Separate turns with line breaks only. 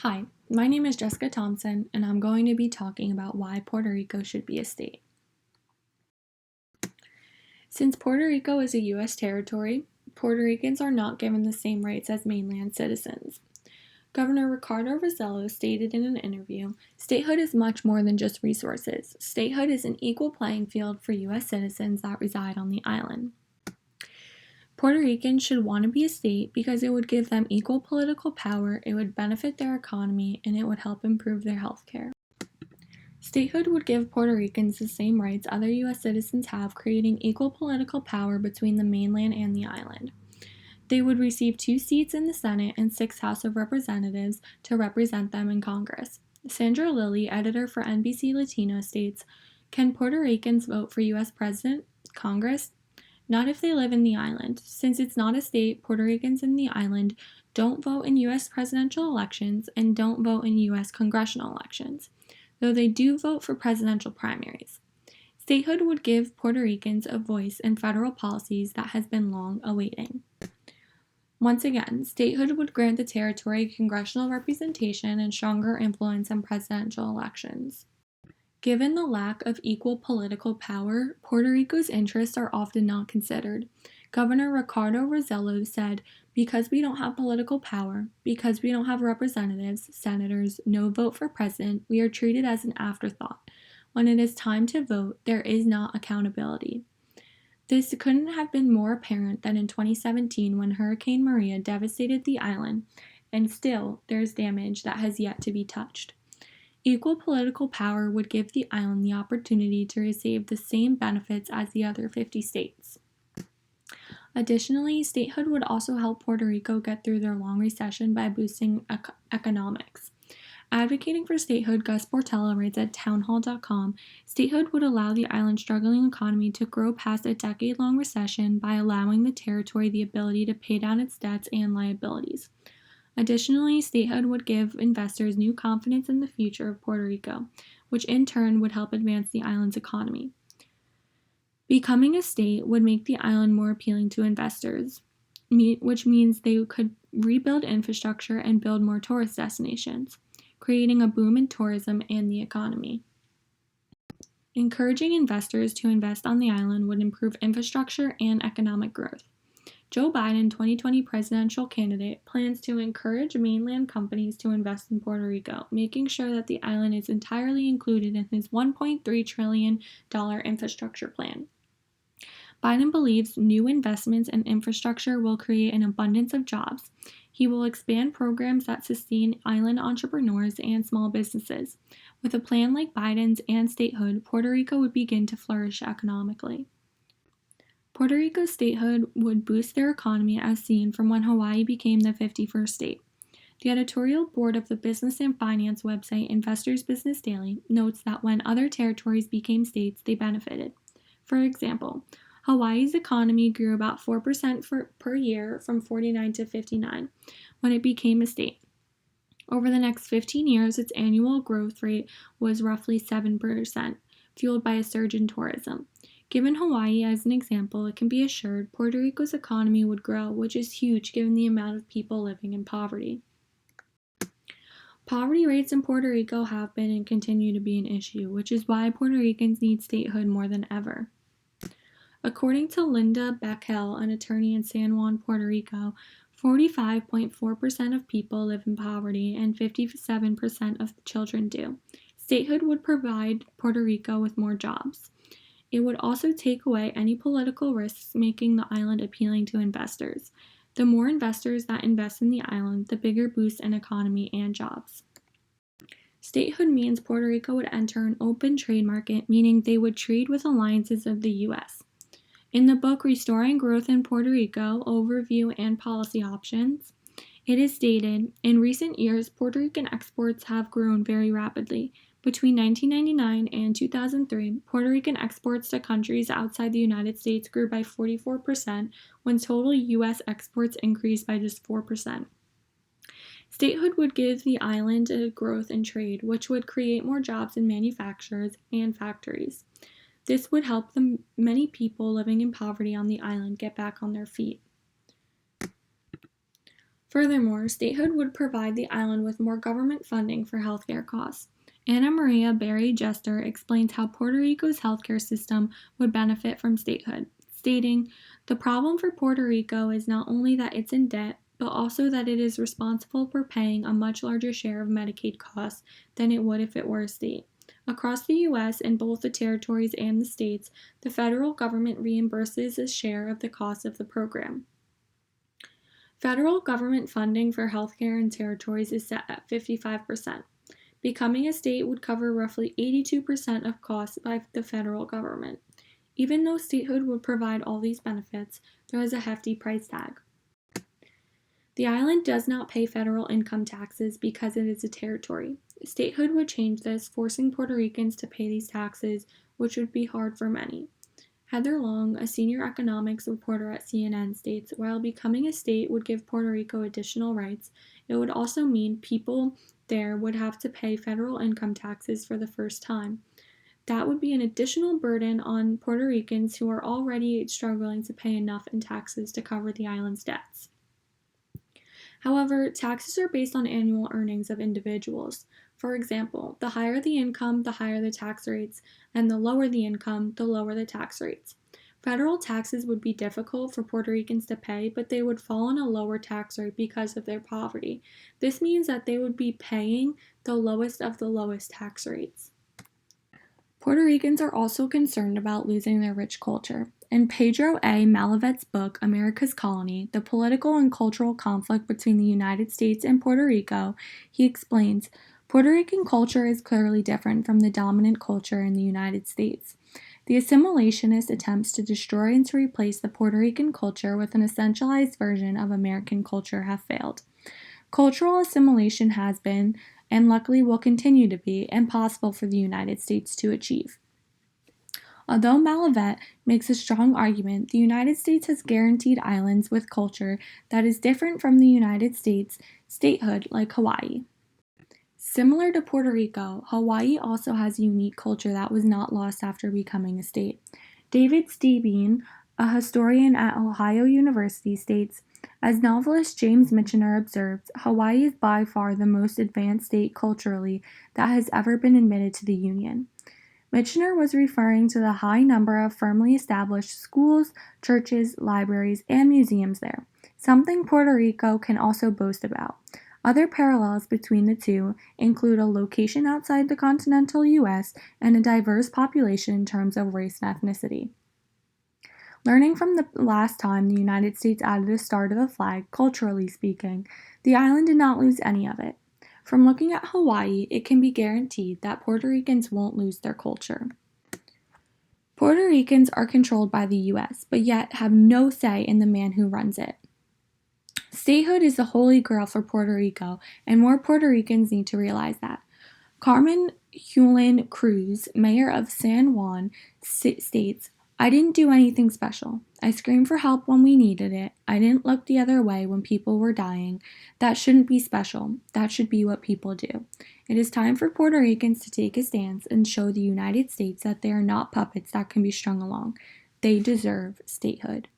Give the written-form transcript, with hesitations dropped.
Hi, my name is Jessica Thompson, and I'm going to be talking about why Puerto Rico should be a state. Since Puerto Rico is a U.S. territory, Puerto Ricans are not given the same rights as mainland citizens. Governor Ricardo Rosello stated in an interview, "Statehood is much more than just resources. Statehood is an equal playing field for U.S. citizens that reside on the island." Puerto Ricans should want to be a state because it would give them equal political power, it would benefit their economy, and it would help improve their health care. Statehood would give Puerto Ricans the same rights other U.S. citizens have, creating equal political power between the mainland and the island. They would receive 2 seats in the Senate and 6 House of Representatives to represent them in Congress. Sandra Lilly, editor for NBC Latino, states, "Can Puerto Ricans vote for U.S. President, Congress? Not if they live in the island. Since it's not a state, Puerto Ricans in the island don't vote in U.S. presidential elections and don't vote in U.S. congressional elections, though they do vote for presidential primaries. Statehood would give Puerto Ricans a voice in federal policies that has been long awaiting." Once again, statehood would grant the territory congressional representation and stronger influence in presidential elections. Given the lack of equal political power, Puerto Rico's interests are often not considered. Governor Ricardo Rosello said, "Because we don't have political power, because we don't have representatives, senators, no vote for president, we are treated as an afterthought. When it is time to vote, there is not accountability." This couldn't have been more apparent than in 2017 when Hurricane Maria devastated the island, and still there's damage that has yet to be touched. Equal political power would give the island the opportunity to receive the same benefits as the other 50 states. Additionally, statehood would also help Puerto Rico get through their long recession by boosting economics. Advocating for statehood, Gus Portella writes at townhall.com, "Statehood would allow the island's struggling economy to grow past a decade-long recession by allowing the territory the ability to pay down its debts and liabilities. Additionally, statehood would give investors new confidence in the future of Puerto Rico, which in turn would help advance the island's economy. Becoming a state would make the island more appealing to investors, which means they could rebuild infrastructure and build more tourist destinations, creating a boom in tourism and the economy. Encouraging investors to invest on the island would improve infrastructure and economic growth. Joe Biden, 2020 presidential candidate, plans to encourage mainland companies to invest in Puerto Rico, making sure that the island is entirely included in his $1.3 trillion infrastructure plan. Biden believes new investments in infrastructure will create an abundance of jobs. He will expand programs that sustain island entrepreneurs and small businesses. With a plan like Biden's and statehood, Puerto Rico would begin to flourish economically. Puerto Rico's statehood would boost their economy as seen from when Hawaii became the 51st state. The editorial board of the business and finance website Investors Business Daily notes that when other territories became states, they benefited. For example, Hawaii's economy grew about 4% per year from 49 to 59 when it became a state. Over the next 15 years, its annual growth rate was roughly 7%, fueled by a surge in tourism. Given Hawaii as an example, it can be assured Puerto Rico's economy would grow, which is huge given the amount of people living in poverty. Poverty rates in Puerto Rico have been and continue to be an issue, which is why Puerto Ricans need statehood more than ever. According to Linda Beckel, an attorney in San Juan, Puerto Rico, 45.4% of people live in poverty and 57% of children do. Statehood would provide Puerto Rico with more jobs. It would also take away any political risks, making the island appealing to investors. The more investors that invest in the island, the bigger boost in economy and jobs. Statehood means Puerto Rico would enter an open trade market, meaning they would trade with alliances of the U.S. In the book Restoring Growth in Puerto Rico, Overview and Policy Options, it is stated, "In recent years, Puerto Rican exports have grown very rapidly. Between 1999 and 2003, Puerto Rican exports to countries outside the United States grew by 44%, when total U.S. exports increased by just 4%. Statehood would give the island a growth in trade, which would create more jobs in manufacturers and factories. This would help the many people living in poverty on the island get back on their feet." Furthermore, statehood would provide the island with more government funding for healthcare costs. Anna Maria Berry Jester explains how Puerto Rico's healthcare system would benefit from statehood, stating, "The problem for Puerto Rico is not only that it's in debt, but also that it is responsible for paying a much larger share of Medicaid costs than it would if it were a state. Across the U.S., in both the territories and the states, the federal government reimburses a share of the cost of the program. Federal government funding for healthcare in territories is set at 55%. Becoming a state would cover roughly 82% of costs by the federal government. Even though statehood would provide all these benefits, there is a hefty price tag. The island does not pay federal income taxes because it is a territory. Statehood would change this, forcing Puerto Ricans to pay these taxes, which would be hard for many. Heather Long, a senior economics reporter at CNN, states, "While becoming a state would give Puerto Rico additional rights, it would also mean people there would have to pay federal income taxes for the first time. That would be an additional burden on Puerto Ricans who are already struggling to pay enough in taxes to cover the island's debts." However, taxes are based on annual earnings of individuals. For example, the higher the income, the higher the tax rates, and the lower the income, the lower the tax rates. Federal taxes would be difficult for Puerto Ricans to pay, but they would fall on a lower tax rate because of their poverty. This means that they would be paying the lowest of the lowest tax rates. Puerto Ricans are also concerned about losing their rich culture. In Pedro A. Malavet's book, America's Colony, The Political and Cultural Conflict Between the United States and Puerto Rico, he explains, Puerto Rican culture is clearly different from the dominant culture in the United States. The assimilationist attempts to destroy and to replace the Puerto Rican culture with an essentialized version of American culture have failed. Cultural assimilation has been, and luckily will continue to be, impossible for the United States to achieve. Although Malavet makes a strong argument, the United States has guaranteed islands with culture that is different from the United States statehood like Hawaii. Similar to Puerto Rico, Hawaii also has a unique culture that was not lost after becoming a state. David Steebeen, a historian at Ohio University, states, "As novelist James Michener observed, Hawaii is by far the most advanced state culturally that has ever been admitted to the Union." Michener was referring to the high number of firmly established schools, churches, libraries, and museums there, something Puerto Rico can also boast about. Other parallels between the two include a location outside the continental U.S. and a diverse population in terms of race and ethnicity. Learning from the last time the United States added a star to the flag, culturally speaking, the island did not lose any of it. From looking at Hawaii, it can be guaranteed that Puerto Ricans won't lose their culture. Puerto Ricans are controlled by the U.S., but yet have no say in the man who runs it. Statehood is the holy grail for Puerto Rico, and more Puerto Ricans need to realize that. Carmen Yulín Cruz, mayor of San Juan, states, "I didn't do anything special. I screamed for help when we needed it. I didn't look the other way when people were dying. That shouldn't be special. That should be what people do." It is time for Puerto Ricans to take a stance and show the United States that they are not puppets that can be strung along. They deserve statehood.